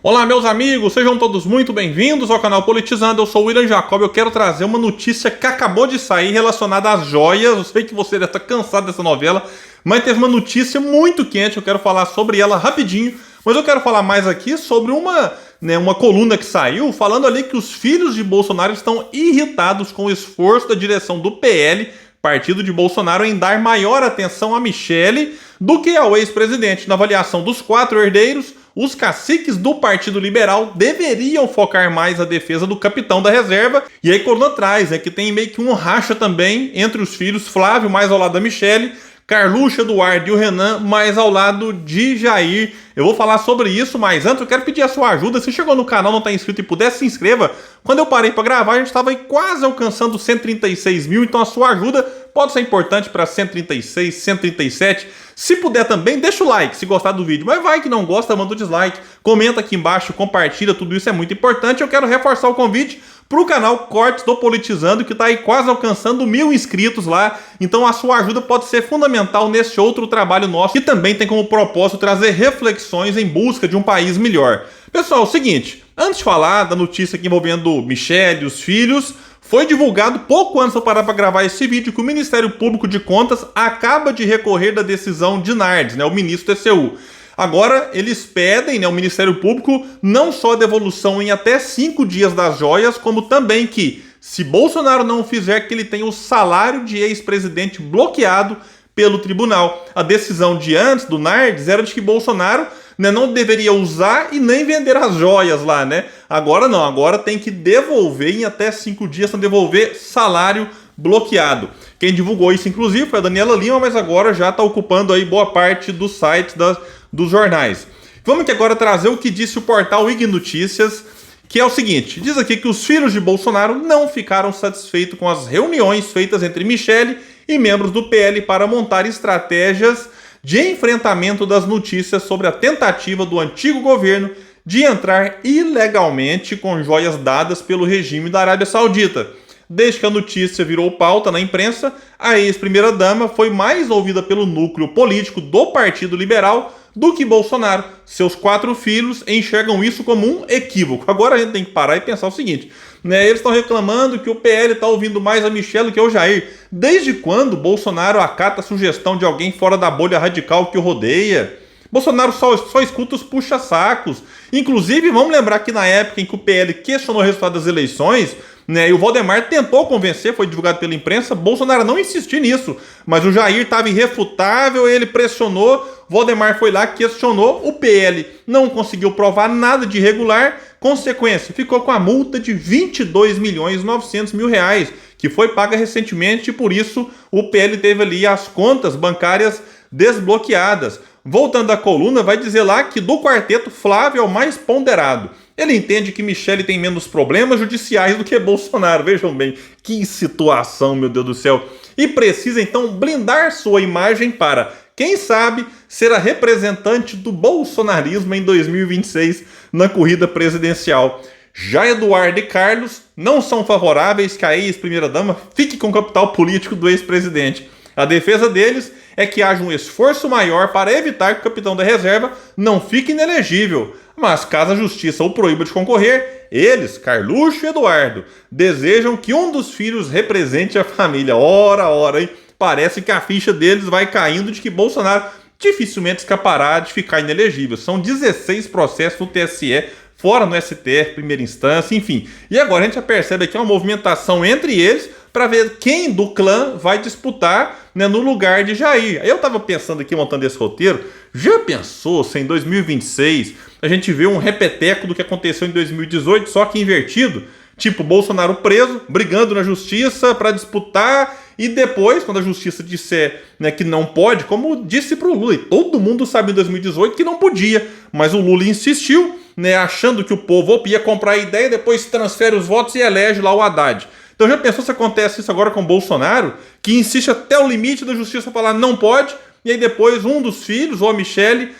Olá, meus amigos, sejam todos muito bem-vindos ao canal Politizando. Eu sou o William Jacob. Eu quero trazer uma notícia que acabou de sair relacionada às joias. Eu sei que você deve estar cansado dessa novela, mas teve uma notícia muito quente. Eu quero falar sobre ela rapidinho, mas eu quero falar mais aqui sobre uma coluna que saiu falando ali que os filhos de Bolsonaro estão irritados com o esforço da direção do PL, partido de Bolsonaro, em dar maior atenção a Michele do que ao ex-presidente. Na avaliação dos 4 herdeiros, os caciques do Partido Liberal deveriam focar mais a defesa do capitão da reserva. E aí, quando traz, que tem meio que um racha também entre os filhos, Flávio mais ao lado da Michele, Carluxo, Eduardo e o Renan mais ao lado de Jair. Eu vou falar sobre isso, mas antes eu quero pedir a sua ajuda. Se chegou no canal, não está inscrito e puder, se inscreva. Quando eu parei para gravar, a gente estava quase alcançando 136 mil, então a sua ajuda pode ser importante para 136, 137. Se puder também, deixa o like se gostar do vídeo, mas vai que não gosta, manda o dislike, comenta aqui embaixo, compartilha, tudo isso é muito importante. Eu quero reforçar o convite para o canal Cortes do Politizando, que está aí quase alcançando 1000 inscritos lá, então a sua ajuda pode ser fundamental nesse outro trabalho nosso, que também tem como propósito trazer reflexões em busca de um país melhor. Pessoal, é o seguinte, antes de falar da notícia aqui envolvendo Michele e os filhos, foi divulgado pouco antes de eu parar para gravar esse vídeo que o Ministério Público de Contas acaba de recorrer da decisão de Nardes, o ministro TCU. Agora, eles pedem, o Ministério Público, não só a devolução em até 5 dias das joias, como também que, se Bolsonaro não fizer, que ele tenha o salário de ex-presidente bloqueado pelo tribunal. A decisão de antes, do Nardes, era de que Bolsonaro não deveria usar e nem vender as joias lá, Agora não, agora tem que devolver em até 5 dias, para devolver salário bloqueado. Quem divulgou isso, inclusive, foi a Daniela Lima, mas agora já está ocupando aí boa parte do site dos jornais. Vamos aqui agora trazer o que disse o portal IG Notícias, que é o seguinte, diz aqui que os filhos de Bolsonaro não ficaram satisfeitos com as reuniões feitas entre Michele e membros do PL para montar estratégias de enfrentamento das notícias sobre a tentativa do antigo governo de entrar ilegalmente com joias dadas pelo regime da Arábia Saudita. Desde que a notícia virou pauta na imprensa, a ex-primeira-dama foi mais ouvida pelo núcleo político do Partido Liberal do que Bolsonaro. Seus 4 filhos enxergam isso como um equívoco. Agora a gente tem que parar e pensar o seguinte, eles estão reclamando que o PL está ouvindo mais a Michele do que o Jair. Desde quando Bolsonaro acata a sugestão de alguém fora da bolha radical que o rodeia? Bolsonaro só escuta os puxa-sacos. Inclusive, vamos lembrar que na época em que o PL questionou o resultado das eleições, e o Valdemar tentou convencer, foi divulgado pela imprensa, Bolsonaro não insistiu nisso, mas o Jair estava irrefutável, ele pressionou, Valdemar foi lá, questionou, o PL não conseguiu provar nada de irregular, consequência, ficou com a multa de 22.900.000 reais, que foi paga recentemente e por isso o PL teve ali as contas bancárias desbloqueadas. Voltando à coluna, vai dizer lá que do quarteto, Flávio é o mais ponderado. Ele entende que Michele tem menos problemas judiciais do que Bolsonaro. Vejam bem, que situação, meu Deus do céu. E precisa então blindar sua imagem para, quem sabe, ser a representante do bolsonarismo em 2026 na corrida presidencial. Já Eduardo e Carlos não são favoráveis que a ex-primeira-dama fique com o capital político do ex-presidente. A defesa deles é que haja um esforço maior para evitar que o capitão da reserva não fique inelegível. Mas caso a justiça o proíba de concorrer, eles, Carluxo e Eduardo, desejam que um dos filhos represente a família. Ora, hein? Parece que a ficha deles vai caindo de que Bolsonaro dificilmente escapará de ficar inelegível. São 16 processos no TSE, fora no STF, primeira instância, enfim. E agora a gente já percebe aqui uma movimentação entre eles para ver quem do clã vai disputar no lugar de Jair. Eu estava pensando aqui, montando esse roteiro, já pensou se em 2026 a gente vê um repeteco do que aconteceu em 2018, só que invertido? Tipo, Bolsonaro preso, brigando na justiça para disputar, e depois, quando a justiça disser que não pode, como disse para o Lula, e todo mundo sabe em 2018 que não podia, mas o Lula insistiu, achando que o povo ia comprar a ideia, depois transfere os votos e elege lá o Haddad. Então já pensou se acontece isso agora com Bolsonaro, que insiste até o limite da justiça falar não pode, e aí depois um dos filhos, ou a Michele,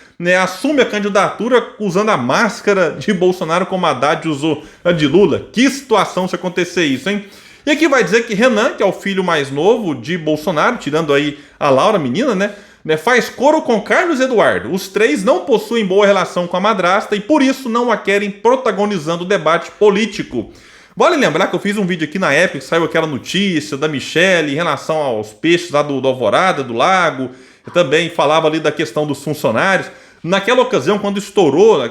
assume a candidatura usando a máscara de Bolsonaro como Haddad usou a de Lula. Que situação se acontecer isso, hein? E aqui vai dizer que Renan, que é o filho mais novo de Bolsonaro, tirando aí a Laura, menina, né, faz coro com Carlos Eduardo. Os três não possuem boa relação com a madrasta e por isso não a querem protagonizando o debate político. Vale lembrar que eu fiz um vídeo aqui na época que saiu aquela notícia da Michelle em relação aos peixes lá do Alvorada, do lago. Eu também falava ali da questão dos funcionários. Naquela ocasião, quando estourou,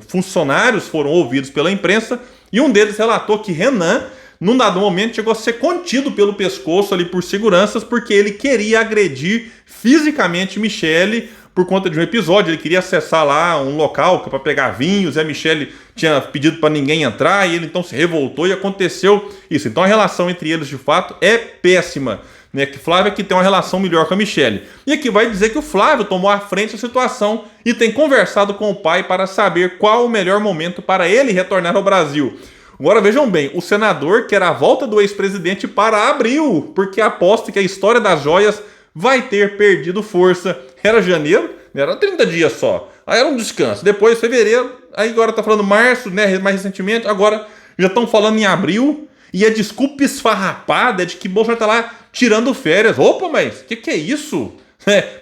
funcionários foram ouvidos pela imprensa e um deles relatou que Renan, num dado momento, chegou a ser contido pelo pescoço ali por seguranças porque ele queria agredir fisicamente Michelle por conta de um episódio. Ele queria acessar lá um local para pegar vinhos e a Michelle tinha pedido para ninguém entrar e ele então se revoltou e aconteceu isso. Então a relação entre eles de fato é péssima, né? Que Flávio é que tem uma relação melhor com a Michelle. E aqui vai dizer que o Flávio tomou à frente da situação e tem conversado com o pai para saber qual o melhor momento para ele retornar ao Brasil. Agora vejam bem, o senador quer a volta do ex-presidente para abril, porque aposta que a história das joias vai ter perdido força. Era janeiro, era 30 dias só. Aí era um descanso. Depois fevereiro, aí agora tá falando março, né, mais recentemente. Agora já estão falando em abril. E a desculpa esfarrapada é de que Bolsonaro tá lá tirando férias. Opa, mas que é isso?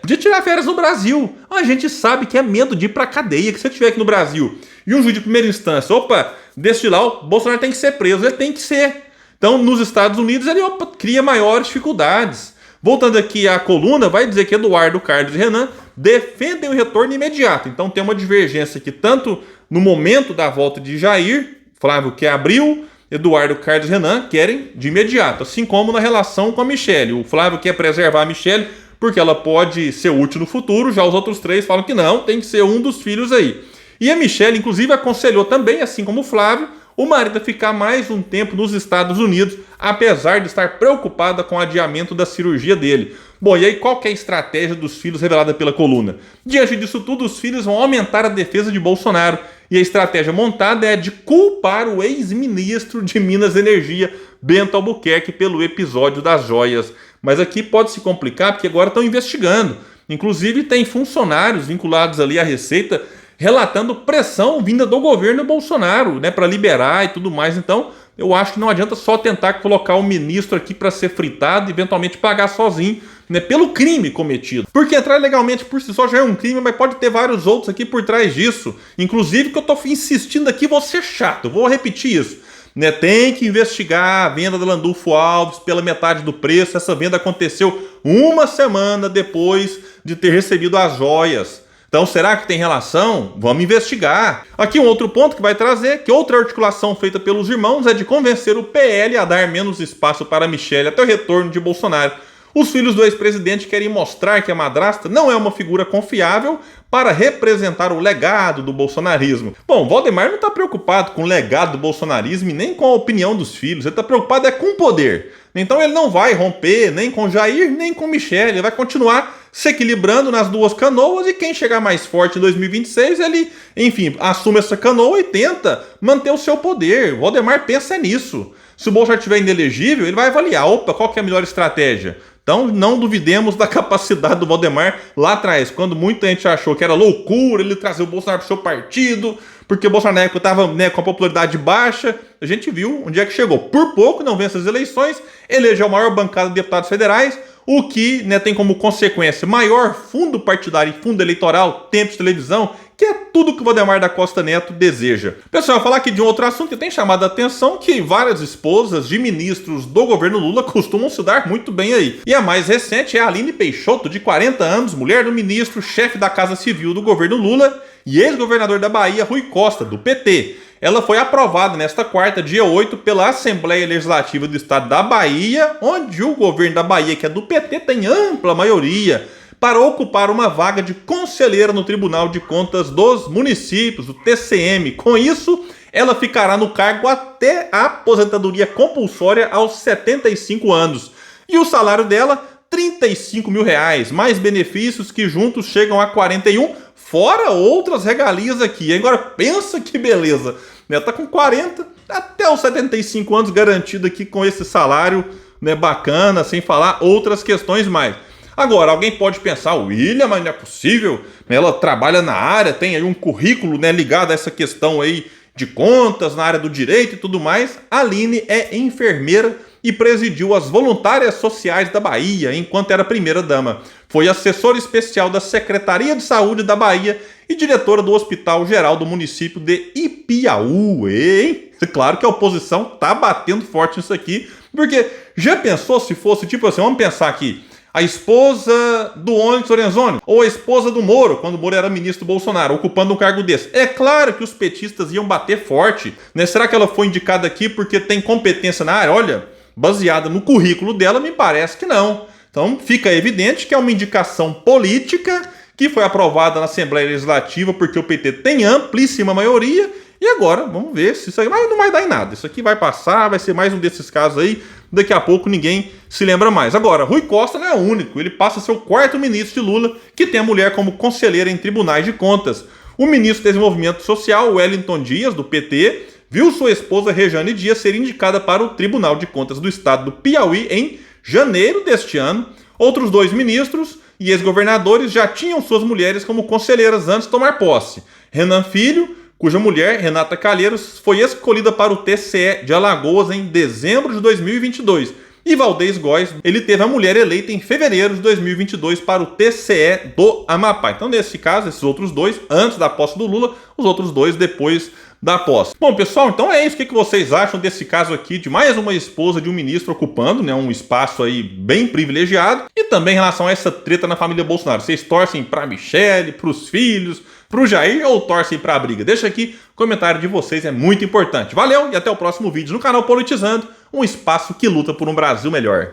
Podia tirar férias no Brasil. A gente sabe que é medo de ir pra cadeia, que se ele estiver aqui no Brasil e um juiz de primeira instância, opa, desse lá, o Bolsonaro tem que ser preso. Ele tem que ser. Então, nos Estados Unidos, ele cria maiores dificuldades. Voltando aqui à coluna, vai dizer que Eduardo, Carlos e Renan defendem o retorno imediato. Então tem uma divergência aqui, tanto no momento da volta de Jair, Flávio quer abril, Eduardo, Carlos e Renan querem de imediato. Assim como na relação com a Michelle. O Flávio quer preservar a Michelle porque ela pode ser útil no futuro, já os outros três falam que não, tem que ser um dos filhos aí. E a Michelle, inclusive, aconselhou também, assim como o Flávio, o marido a ficar mais um tempo nos Estados Unidos, apesar de estar preocupada com o adiamento da cirurgia dele. Bom, e aí qual que é a estratégia dos filhos revelada pela coluna? Diante disso tudo, os filhos vão aumentar a defesa de Bolsonaro. E a estratégia montada é de culpar o ex-ministro de Minas e Energia, Bento Albuquerque, pelo episódio das joias. Mas aqui pode se complicar porque agora estão investigando. Inclusive tem funcionários vinculados ali à Receita relatando pressão vinda do governo Bolsonaro, né, para liberar e tudo mais. Então, eu acho que não adianta só tentar colocar o ministro aqui para ser fritado e eventualmente pagar sozinho, né, pelo crime cometido. Porque entrar legalmente por si só já é um crime, mas pode ter vários outros aqui por trás disso. Inclusive, que eu tô insistindo aqui, vou ser chato, vou repetir isso. Né, tem que investigar a venda da Landulfo Alves pela metade do preço. Essa venda aconteceu uma semana depois de ter recebido as joias. Então, será que tem relação? Vamos investigar. Aqui um outro ponto que vai trazer, que outra articulação feita pelos irmãos é de convencer o PL a dar menos espaço para Michelle até o retorno de Bolsonaro. Os filhos do ex-presidente querem mostrar que a madrasta não é uma figura confiável para representar o legado do bolsonarismo. Bom, Valdemar não está preocupado com o legado do bolsonarismo e nem com a opinião dos filhos. Ele está preocupado com o poder. Então ele não vai romper nem com Jair, nem com Michelle. Ele vai continuar se equilibrando nas duas canoas e quem chegar mais forte em 2026, ele, enfim, assume essa canoa e tenta manter o seu poder. O Valdemar pensa nisso. Se o Bolsonaro estiver inelegível, ele vai avaliar, opa, qual que é a melhor estratégia? Então não duvidemos da capacidade do Valdemar lá atrás, quando muita gente achou que era loucura ele trazer o Bolsonaro para o seu partido, porque o Bolsonaro na época estava, né, com a popularidade baixa. A gente viu onde é que chegou. Por pouco não vence as eleições, elegeu a maior bancada de deputados federais, o que, né, tem como consequência maior fundo partidário e fundo eleitoral, tempo de televisão, que é tudo que o Valdemar da Costa Neto deseja. Pessoal, vou falar aqui de um outro assunto que tem chamado a atenção, que várias esposas de ministros do governo Lula costumam se dar muito bem aí. E a mais recente é a Aline Peixoto, de 40 anos, mulher do ministro, chefe da Casa Civil do governo Lula e ex-governador da Bahia, Rui Costa, do PT. Ela foi aprovada nesta quarta, dia 8, pela Assembleia Legislativa do Estado da Bahia, onde o governo da Bahia, que é do PT, tem ampla maioria, para ocupar uma vaga de conselheira no Tribunal de Contas dos Municípios, o TCM. Com isso, ela ficará no cargo até a aposentadoria compulsória aos 75 anos. E o salário dela, R$35 mil, mais benefícios que juntos chegam a 41, fora outras regalias aqui. Agora pensa que beleza, né? Tá com 40 até os 75 anos garantido aqui com esse salário, né, bacana, sem falar outras questões mais. Agora, alguém pode pensar, William, mas não é possível, ela trabalha na área, tem aí um currículo, né, ligado a essa questão aí de contas, na área do direito e tudo mais. A Aline é enfermeira e presidiu as Voluntárias Sociais da Bahia enquanto era primeira-dama. Foi assessora especial da Secretaria de Saúde da Bahia e diretora do Hospital Geral do município de Ipiaú, hein? Claro que a oposição tá batendo forte nisso aqui, porque já pensou se fosse tipo assim, vamos pensar aqui, a esposa do Onyx Lorenzoni, ou a esposa do Moro, quando o Moro era ministro Bolsonaro, ocupando um cargo desse. É claro que os petistas iam bater forte, né? Será que ela foi indicada aqui porque tem competência na área? Olha, baseada no currículo dela, me parece que não. Então fica evidente que é uma indicação política que foi aprovada na Assembleia Legislativa porque o PT tem amplíssima maioria. E agora, vamos ver se isso aí não vai dar em nada. Isso aqui vai passar, vai ser mais um desses casos aí. Daqui a pouco ninguém se lembra mais. Agora, Rui Costa não é o único. Ele passa a ser o quarto ministro de Lula que tem a mulher como conselheira em tribunais de contas. O ministro do Desenvolvimento Social, Wellington Dias, do PT, viu sua esposa Rejane Dias ser indicada para o Tribunal de Contas do Estado do Piauí em janeiro deste ano. Outros dois ministros e ex-governadores já tinham suas mulheres como conselheiras antes de tomar posse. Renan Filho, cuja mulher, Renata Calheiros, foi escolhida para o TCE de Alagoas em dezembro de 2022. E Valdez Góes, ele teve a mulher eleita em fevereiro de 2022 para o TCE do Amapá. Então, nesse caso, esses outros dois, antes da posse do Lula, os outros dois depois da posse. Bom, pessoal, então é isso. O que vocês acham desse caso aqui de mais uma esposa de um ministro ocupando, né, um espaço aí bem privilegiado? E também em relação a essa treta na família Bolsonaro. Vocês torcem para Michele, para os filhos, para o Jair ou torcem para a briga? Deixa aqui, o comentário de vocês é muito importante. Valeu e até o próximo vídeo no canal Politizando, um espaço que luta por um Brasil melhor.